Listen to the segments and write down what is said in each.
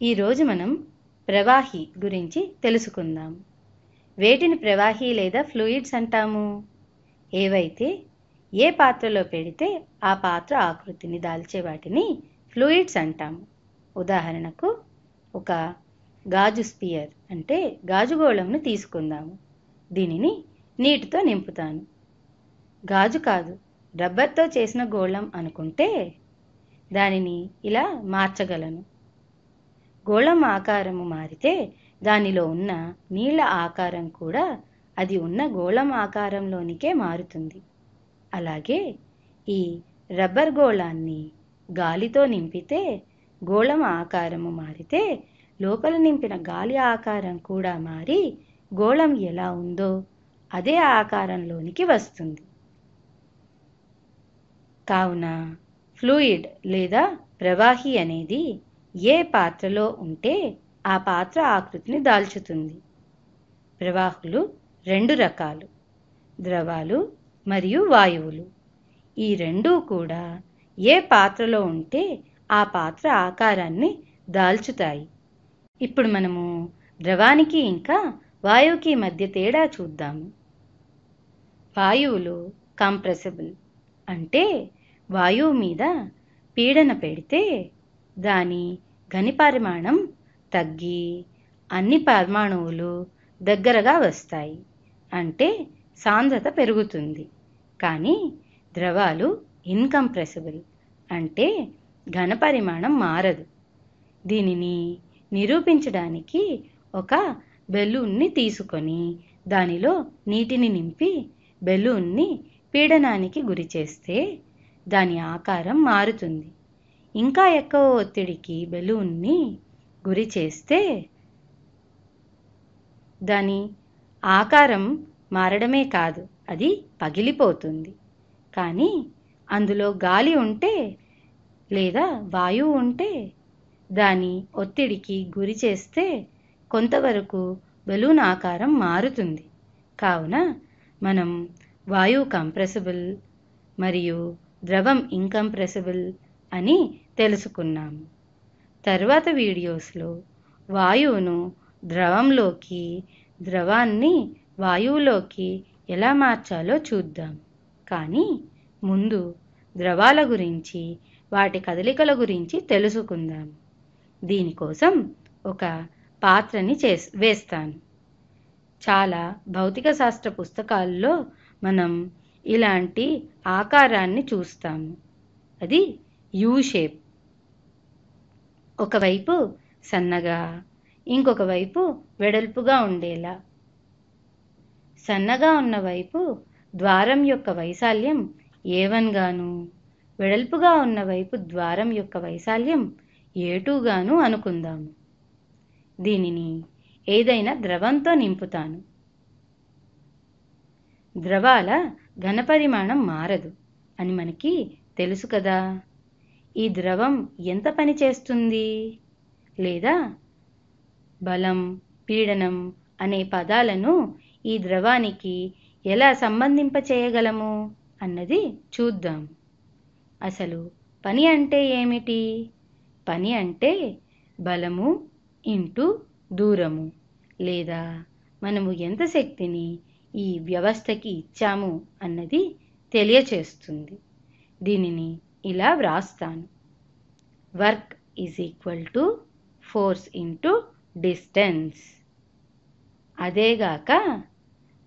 ఈరోజు మనం ప్రవాహి గురించి తెలుసుకుందాం. వేటిని ప్రవాహి లేదా ఫ్లూయిడ్స్ అంటాము? ఏవైతే ఏ పాత్రలో పెడితే ఆ పాత్ర ఆకృతిని దాల్చే వాటిని ఫ్లూయిడ్స్ అంటాము. ఉదాహరణకు ఒక గాజు స్పియర్ అంటే గాజుగోళంను తీసుకుందాము. దీనిని నీటితో నింపుతాను. గాజు కాదు, రబ్బర్తో చేసిన గోళం అనుకుంటే దానిని ఇలా మార్చగలను. గోళం ఆకారము మారితే దానిలో ఉన్న నీళ్ల ఆకారం కూడా అది ఉన్న గోళం ఆకారంలోనికే మారుతుంది. అలాగే ఈ రబ్బర్ గోళాన్ని గాలితో నింపితే గోళం ఆకారము మారితే లోపల నింపిన గాలి ఆకారం కూడా మారి గోళం ఎలా ఉందో అదే ఆకారంలోనికి వస్తుంది. కావున ఫ్లూయిడ్ లేదా ప్రవాహి అనేది ఏ పాత్రలో ఉంటే ఆ పాత్ర ఆకృతిని దాల్చుతుంది. ప్రవాహులు రెండు రకాలు, ద్రవాలు మరియు వాయువులు. ఈ రెండూ కూడా ఏ పాత్రలో ఉంటే ఆ పాత్ర ఆకారాన్ని దాల్చుతాయి. ఇప్పుడు మనము ద్రవానికి ఇంకా వాయువుకి మధ్య తేడా చూద్దాము. వాయువులు కంప్రెసిబుల్ అంటే వాయువు మీద పీడన పెడితే దాని ఘనపరిమాణం తగ్గి అన్ని పరమాణువులు దగ్గరగా వస్తాయి, అంటే సాంద్రత పెరుగుతుంది. కానీ ద్రవాలు ఇన్కంప్రెసిబుల్ అంటే ఘనపరిమాణం మారదు. దీనిని నిరూపించడానికి ఒక బెలూన్ని తీసుకొని దానిలో నీటిని నింపి బెలూన్ని పీడనానికి గురి చేస్తే దాని ఆకారం మారుతుంది. ఇంకా ఎక్కువ ఒత్తిడికి బెలూన్ని గురి చేస్తే దాని ఆకారం మారడమే కాదు, అది పగిలిపోతుంది. కానీ అందులో గాలి ఉంటే లేదా వాయువు ఉంటే దాని ఒత్తిడికి గురి చేస్తే కొంతవరకు బెలూన్ ఆకారం మారుతుంది. కావున మనం వాయువు కంప్రెసిబుల్ మరియు ద్రవం ఇన్కంప్రెసిబుల్ అని తెలుసుకున్నాము. తర్వాత వీడియోస్లో వాయువును ద్రవంలోకి, ద్రవాన్ని వాయువులోకి ఎలా మార్చాలో చూద్దాం. కానీ ముందు ద్రవాల గురించి, వాటి కదలికల గురించి తెలుసుకుందాం. దీనికోసం ఒక పాత్రని వేస్తాను. చాలా భౌతిక శాస్త్ర పుస్తకాల్లో మనం ఇలాంటి ఆకారాన్ని చూస్తాము. అది యూ షేప్. ఒకవైపు సన్నగా, ఇంకొక వైపు వెడల్పుగా ఉండేలా. సన్నగా ఉన్న వైపు ద్వారం యొక్క వైశాల్యం A1 గాను, వెడల్పుగా ఉన్న వైపు ద్వారం యొక్క వైశాల్యం A2 గాను అనుకుందాము. దీనిని ఏదైనా ద్రవంతో నింపుతాను. ద్రవాల ఘనపరిమాణం మారదు అని మనకి తెలుసు కదా. ఈ ద్రవం ఎంత పని చేస్తుంది లేదా బలం, పీడనం అనే పదాలను ఈ ద్రవానికి ఎలా సంబంధింపచేయగలము అన్నది చూద్దాం. అసలు పని అంటే ఏమిటి? పని అంటే బలము ఇంటూ దూరము, లేదా మనము ఎంత శక్తిని ఈ వ్యవస్థకి ఇచ్చాము అన్నది తెలియచేస్తుంది. దీనిని ఇలా వ్రాస్తాను. Work is equal to force into distance. అదేగాక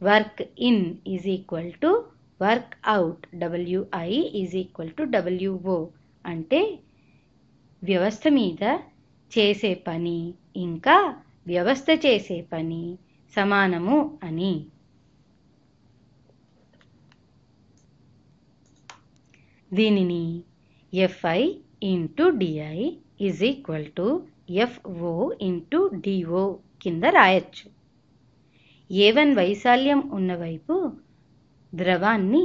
work in is equal to work out, WI is equal to WO. అంటే వ్యవస్థ మీద చేసే పని ఇంకా వ్యవస్థ చేసే పని సమానము అని. దీనిని FI into DI is equal to FO into DO కింద రాయొచ్చు. A1 వైశాల్యం ఉన్నవైపు ద్రవాన్ని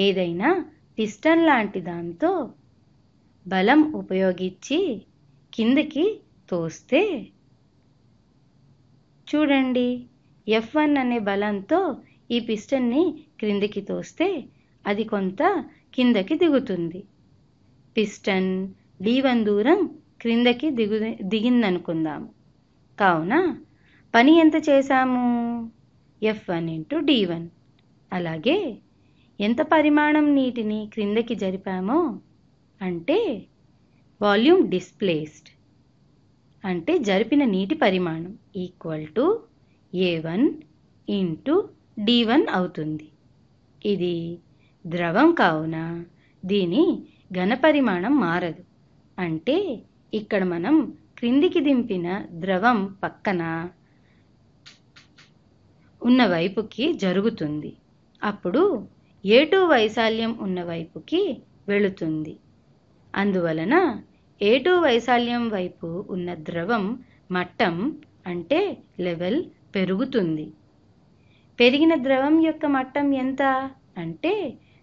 ఏదైనా పిస్టన్ లాంటి దాంతో బలం ఉపయోగించి కిందకి తోస్తే చూడండి, F1 అనే బలంతో ఈ పిస్టన్ని క్రిందికి తోస్తే అది కొంత కిందకి దిగుతుంది. పిస్టన్ D1 దూరం క్రిందకి దిగిందనుకుందాము. కావున పని ఎంత చేశాము? F1 into D1. అలాగే ఎంత పరిమాణం నీటిని క్రిందకి జరిపామో అంటే వాల్యూమ్ డిస్ప్లేస్డ్ అంటే జరిపిన నీటి పరిమాణం equal to A1 into D1 అవుతుంది. ఇది ద్రవం కావున దీని ఘనపరిమాణం మారదు. అంటే ఇక్కడ మనం క్రిందికి దింపిన ద్రవం పక్కన ఉన్న వైపుకి జరుగుతుంది. అప్పుడు A2 వైశాల్యం ఉన్న వైపుకి వెళుతుంది. అందువలన A2 వైశాల్యం వైపు ఉన్న ద్రవం మట్టం అంటే లెవెల్ పెరుగుతుంది. పెరిగిన ద్రవం యొక్క మట్టం ఎంత అంటే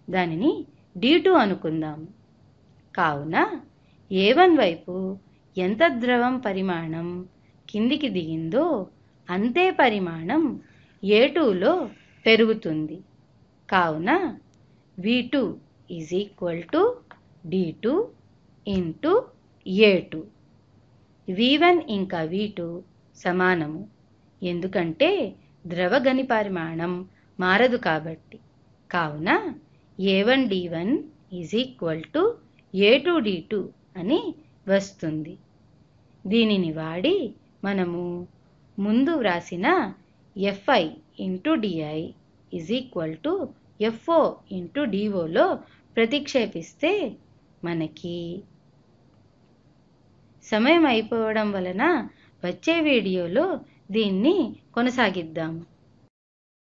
దానిని D2 అనుకుందాము. కావున A1 వైపు ఎంత ద్రవం పరిమాణం కిందికి దిగిందో అంతే పరిమాణం A2లో పెరుగుతుంది. కావున V2 is equal to D2 into A2. V1 ఇంకా V2 సమానము, ఎందుకంటే ద్రవ ఘని పరిమాణం మారదు కాబట్టి. కావున A1 D1 is equal to A2 D2 అని వస్తుంది. దీనిని వాడి మనము ముందు వ్రాసిన Fi into DI is equal to FO into DOలో ప్రతిక్షేపిస్తే మనకి సమయం అయిపోవడం వలన వచ్చే వీడియోలో దీన్ని కొనసాగిద్దాము.